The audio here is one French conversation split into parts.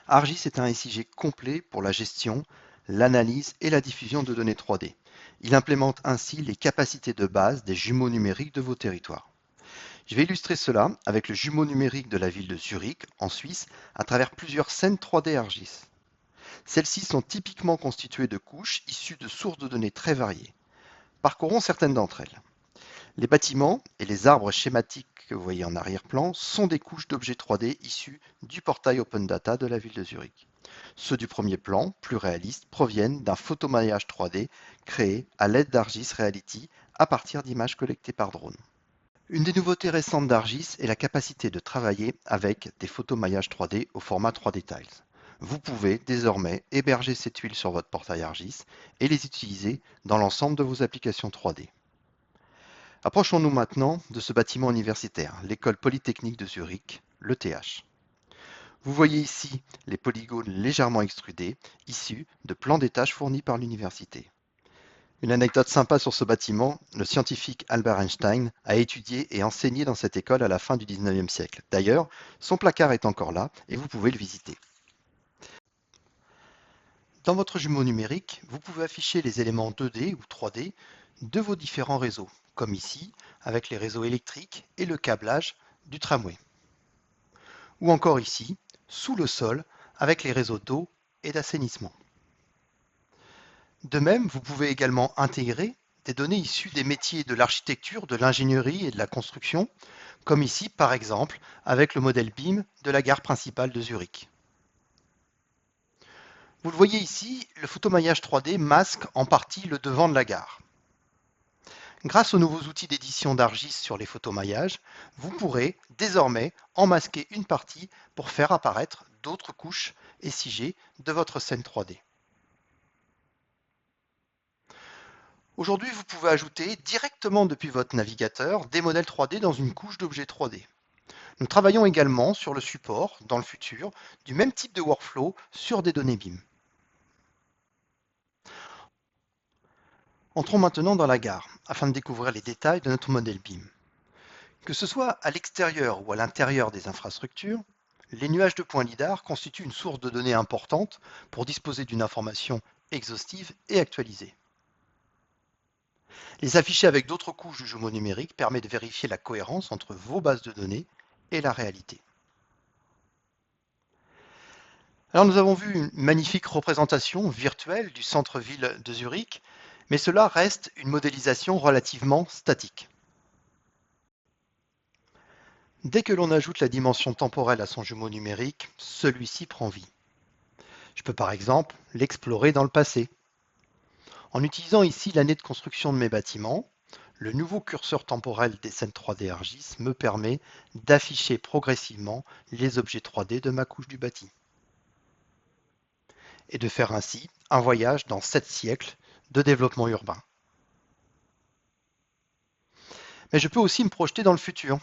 ArcGIS est un SIG complet pour la gestion, l'analyse et la diffusion de données 3D. Il implémente ainsi les capacités de base des jumeaux numériques de vos territoires. Je vais illustrer cela avec le jumeau numérique de la ville de Zurich, en Suisse, à travers plusieurs scènes 3D ArcGIS. Celles-ci sont typiquement constituées de couches issues de sources de données très variées. Parcourons certaines d'entre elles. Les bâtiments et les arbres schématiques que vous voyez en arrière-plan sont des couches d'objets 3D issus du portail Open Data de la ville de Zurich. Ceux du premier plan, plus réalistes, proviennent d'un photomaillage 3D créé à l'aide d'ArcGIS Reality à partir d'images collectées par drone. Une des nouveautés récentes d'ArcGIS est la capacité de travailler avec des photomaillages 3D au format 3D Tiles. Vous pouvez désormais héberger ces tuiles sur votre portail ArcGIS et les utiliser dans l'ensemble de vos applications 3D. Approchons-nous maintenant de ce bâtiment universitaire, l'École polytechnique de Zurich, l'ETH. Vous voyez ici les polygones légèrement extrudés, issus de plans des tâches fournis par l'université. Une anecdote sympa sur ce bâtiment, le scientifique Albert Einstein a étudié et enseigné dans cette école à la fin du 19e siècle. D'ailleurs, son placard est encore là et vous pouvez le visiter. Dans votre jumeau numérique, vous pouvez afficher les éléments 2D ou 3D de vos différents réseaux, comme ici avec les réseaux électriques et le câblage du tramway. Ou encore ici, sous le sol, avec les réseaux d'eau et d'assainissement. De même, vous pouvez également intégrer des données issues des métiers de l'architecture, de l'ingénierie et de la construction, comme ici par exemple avec le modèle BIM de la gare principale de Zurich. Vous le voyez ici, le photomaillage 3D masque en partie le devant de la gare. Grâce aux nouveaux outils d'édition d'ArcGIS sur les photomaillages, vous pourrez désormais en masquer une partie pour faire apparaître d'autres couches SIG de votre scène 3D. Aujourd'hui, vous pouvez ajouter directement depuis votre navigateur des modèles 3D dans une couche d'objets 3D. Nous travaillons également sur le support, dans le futur, du même type de workflow sur des données BIM. Entrons maintenant dans la gare, afin de découvrir les détails de notre modèle BIM. Que ce soit à l'extérieur ou à l'intérieur des infrastructures, les nuages de points LIDAR constituent une source de données importante pour disposer d'une information exhaustive et actualisée. Les afficher avec d'autres couches du jumeau numérique permet de vérifier la cohérence entre vos bases de données et la réalité. Alors nous avons vu une magnifique représentation virtuelle du centre-ville de Zurich, mais cela reste une modélisation relativement statique. Dès que l'on ajoute la dimension temporelle à son jumeau numérique, celui-ci prend vie. Je peux par exemple l'explorer dans le passé. En utilisant ici l'année de construction de mes bâtiments, le nouveau curseur temporel des scènes 3D ArcGIS me permet d'afficher progressivement les objets 3D de ma couche du bâti. Et de faire ainsi un voyage dans 7 siècles de développement urbain. Mais je peux aussi me projeter dans le futur.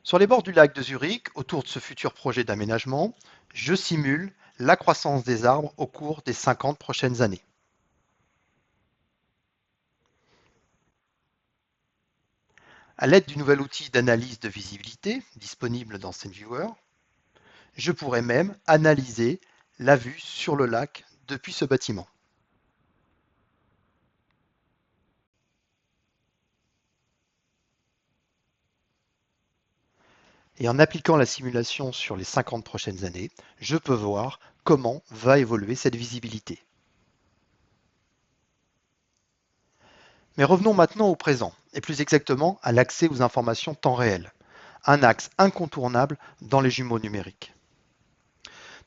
Sur les bords du lac de Zurich, autour de ce futur projet d'aménagement, je simule la croissance des arbres au cours des 50 prochaines années. À l'aide du nouvel outil d'analyse de visibilité disponible dans SceneViewer, je pourrais même analyser la vue sur le lac depuis ce bâtiment. Et en appliquant la simulation sur les 50 prochaines années, je peux voir comment va évoluer cette visibilité. Mais revenons maintenant au présent, et plus exactement à l'accès aux informations temps réel, un axe incontournable dans les jumeaux numériques.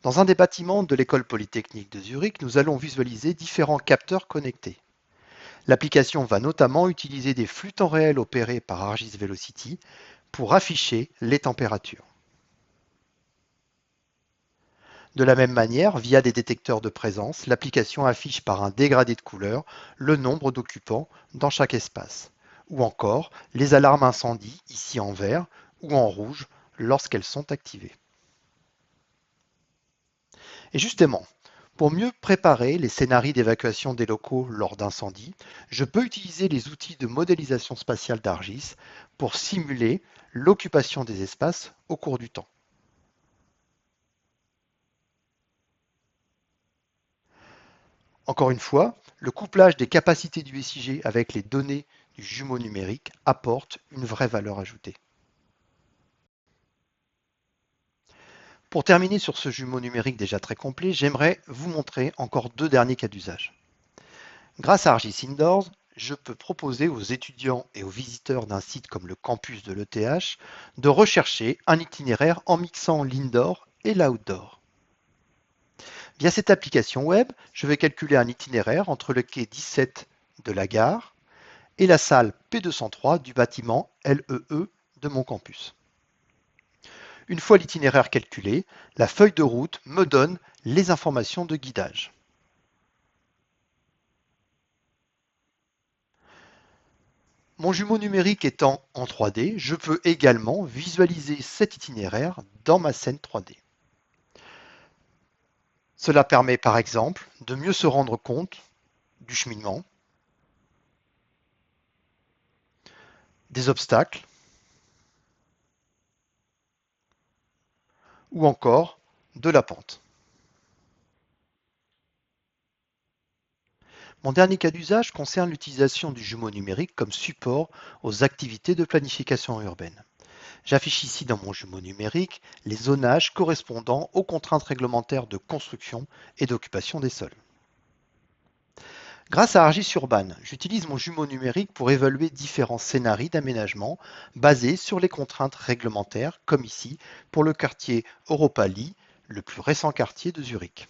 Dans un des bâtiments de l'école polytechnique de Zurich, nous allons visualiser différents capteurs connectés. L'application va notamment utiliser des flux temps réel opérés par ArcGIS Velocity pour afficher les températures. De la même manière, via des détecteurs de présence, l'application affiche par un dégradé de couleur le nombre d'occupants dans chaque espace, ou encore les alarmes incendie, ici en vert, ou en rouge, lorsqu'elles sont activées. Et justement, pour mieux préparer les scénarios d'évacuation des locaux lors d'incendie, je peux utiliser les outils de modélisation spatiale d'ArcGIS pour simuler l'occupation des espaces au cours du temps. Encore une fois, le couplage des capacités du SIG avec les données du jumeau numérique apporte une vraie valeur ajoutée. Pour terminer sur ce jumeau numérique déjà très complet, j'aimerais vous montrer encore deux derniers cas d'usage. Grâce à ArcGIS Indoors, je peux proposer aux étudiants et aux visiteurs d'un site comme le campus de l'ETH de rechercher un itinéraire en mixant l'indoor et l'outdoor. Via cette application web, je vais calculer un itinéraire entre le quai 17 de la gare et la salle P203 du bâtiment LEE de mon campus. Une fois l'itinéraire calculé, la feuille de route me donne les informations de guidage. Mon jumeau numérique étant en 3D, je peux également visualiser cet itinéraire dans ma scène 3D. Cela permet par exemple de mieux se rendre compte du cheminement, des obstacles ou encore de la pente. Mon dernier cas d'usage concerne l'utilisation du jumeau numérique comme support aux activités de planification urbaine. J'affiche ici dans mon jumeau numérique les zonages correspondant aux contraintes réglementaires de construction et d'occupation des sols. Grâce à ArcGIS Urban, j'utilise mon jumeau numérique pour évaluer différents scénarios d'aménagement basés sur les contraintes réglementaires, comme ici pour le quartier Europali, le plus récent quartier de Zurich.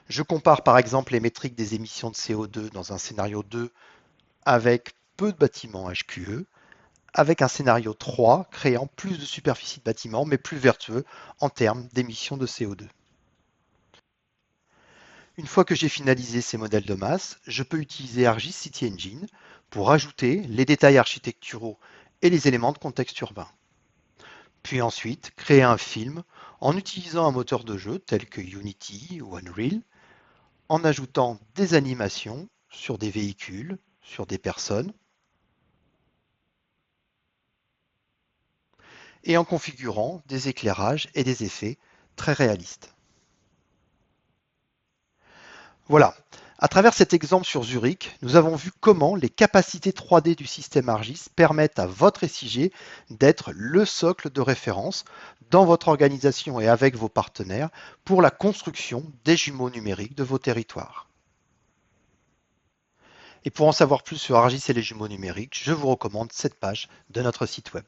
Je compare par exemple les métriques des émissions de CO2 dans un scénario 2 avec peu de bâtiments HQE, avec un scénario 3 créant plus de superficie de bâtiments mais plus vertueux en termes d'émissions de CO2. Une fois que j'ai finalisé ces modèles de masse, je peux utiliser ArcGIS City Engine pour ajouter les détails architecturaux et les éléments de contexte urbain. Puis ensuite, créer un film en utilisant un moteur de jeu tel que Unity ou Unreal, en ajoutant des animations sur des véhicules, sur des personnes, et en configurant des éclairages et des effets très réalistes. Voilà. À travers cet exemple sur Zurich, nous avons vu comment les capacités 3D du système ArcGIS permettent à votre SIG d'être le socle de référence dans votre organisation et avec vos partenaires pour la construction des jumeaux numériques de vos territoires. Et pour en savoir plus sur ArcGIS et les jumeaux numériques, je vous recommande cette page de notre site web.